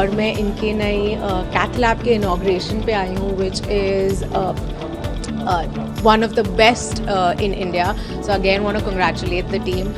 और मैं इनके नई कैथ लैब के इनॉग्रेशन पे आई हूँ, which is one of the best in India. So again, want to congratulate the team.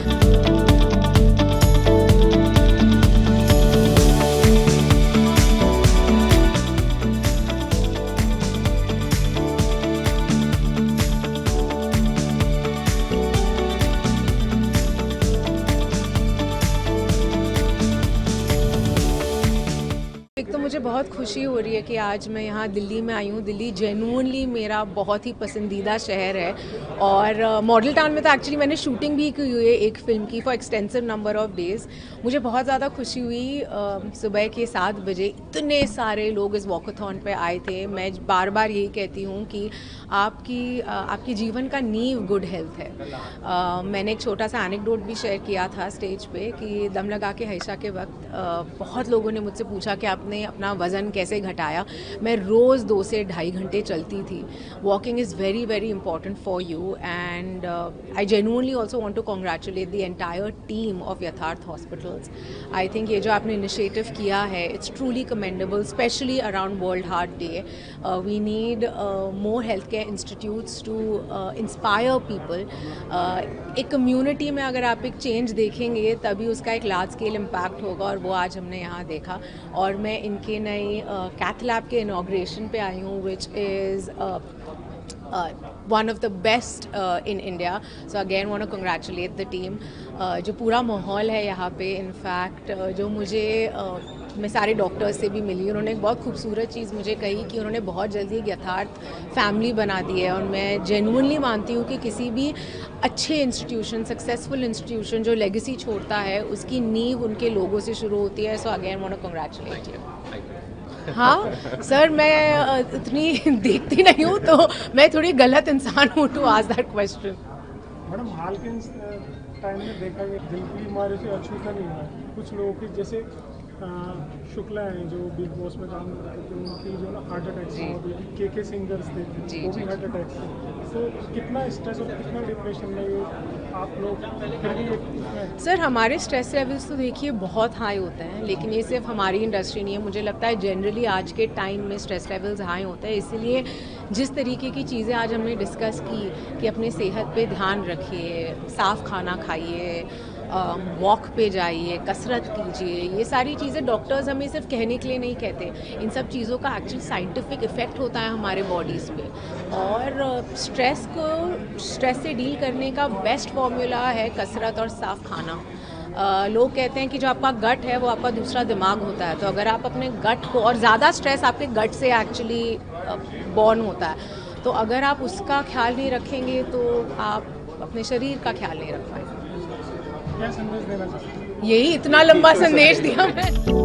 एक तो मुझे बहुत खुशी हो रही है कि आज मैं यहाँ दिल्ली में आई हूँ। दिल्ली जेन्युइनली मेरा बहुत ही पसंदीदा शहर है और मॉडल टाउन में तो एक्चुअली मैंने शूटिंग भी की हुई है एक फ़िल्म की for extensive number of days. मुझे बहुत ज़्यादा खुशी हुई सुबह के 7 बजे इतने सारे लोग इस वॉकाथॉन पे आए थे। मैं बार बार यही कहती हूँ कि आपकी जीवन का नींव गुड हेल्थ है। मैंने एक छोटा सा एनेक्डोट भी शेयर किया था स्टेज पे कि दम लगा के हईशा के वक्त बहुत लोगों ने मुझसे पूछा कि आपने अपना वज़न कैसे घटाया। मैं रोज़ 2 से ढाई घंटे चलती थी। Walking is very very important for you and I genuinely also want to congratulate the entire team of Yatharth hospitals. I think ये जो आपने इनिशिएटिव किया है it's truly commendable, specially around world heart day. We need more health care institutes to inspire people. एक community में अगर आप एक चेंज देखेंगे तभी उसका एक लार्ज स्केल इम्पैक्ट होगा और वो आज हमने यहाँ देखा। और मैं इनके नई कैथ लैब के इनॉग्रेशन पे आई हूँ, which is one of the best in India. So again want to congratulate the team. जो पूरा माहौल है यहाँ पे, इनफैक्ट जो मुझे मैं सारे डॉक्टर्स से भी मिली, उन्होंने एक बहुत खूबसूरत चीज़ मुझे कही कि उन्होंने बहुत जल्दी एक यथार्थ फैमिली बना दी है। और मैं जेन्युइनली मानती हूँ कि किसी भी अच्छे इंस्टीट्यूशन, सक्सेसफुल इंस्टीट्यूशन जो लेगेसी छोड़ता है उसकी नींव उनके लोगों से शुरू होती है। So again want to congratulate you. हाँ सर, मैं इतनी देखती नहीं हूँ तो मैं थोड़ी गलत इंसान हूँ to ask that question. Madam, हाल के टाइम में देखा गया दिल की बीमारी से अछूता नहीं हुआ है। कुछ लोगों की जैसे शुक्ला हैं जो बिग बॉस में काम करते थे, उनकी जो ना हार्ट अटैक से मौत हुई थी। के सिंगर्स थे वो भी हार्ट अटैक से। तो कितना स्ट्रेस और कितना डिप्रेशन में आप लोग फिर भी सर, हमारे स्ट्रेस लेवल्स तो देखिए बहुत हाई होते हैं, लेकिन ये सिर्फ हमारी इंडस्ट्री नहीं है। मुझे लगता है जनरली आज के टाइम में स्ट्रेस लेवल्स हाई होते हैं। इसीलिए जिस तरीके की चीज़ें आज हमने डिस्कस की कि अपने सेहत पे ध्यान रखिए, साफ़ खाना खाइए, वॉक पे जाइए, कसरत कीजिए, ये सारी चीज़ें डॉक्टर्स हमें सिर्फ कहने के लिए नहीं कहते। इन सब चीज़ों का एक्चुअल साइंटिफिक इफ़ेक्ट होता है हमारे बॉडीज़ पे। और स्ट्रेस से डील करने का बेस्ट फॉर्मूला है कसरत और साफ़ खाना। लोग कहते हैं कि जो आपका गट है वो आपका दूसरा दिमाग होता है। तो अगर आप अपने गट को, और ज़्यादा स्ट्रेस आपके गट से एक्चुअली बॉर्न होता है, तो अगर आप उसका ख्याल नहीं रखेंगे तो आप अपने शरीर का ख्याल नहीं रख पाएंगे। क्या संदेश देना चाहते हैं? यही इतना लंबा संदेश दिया मैं।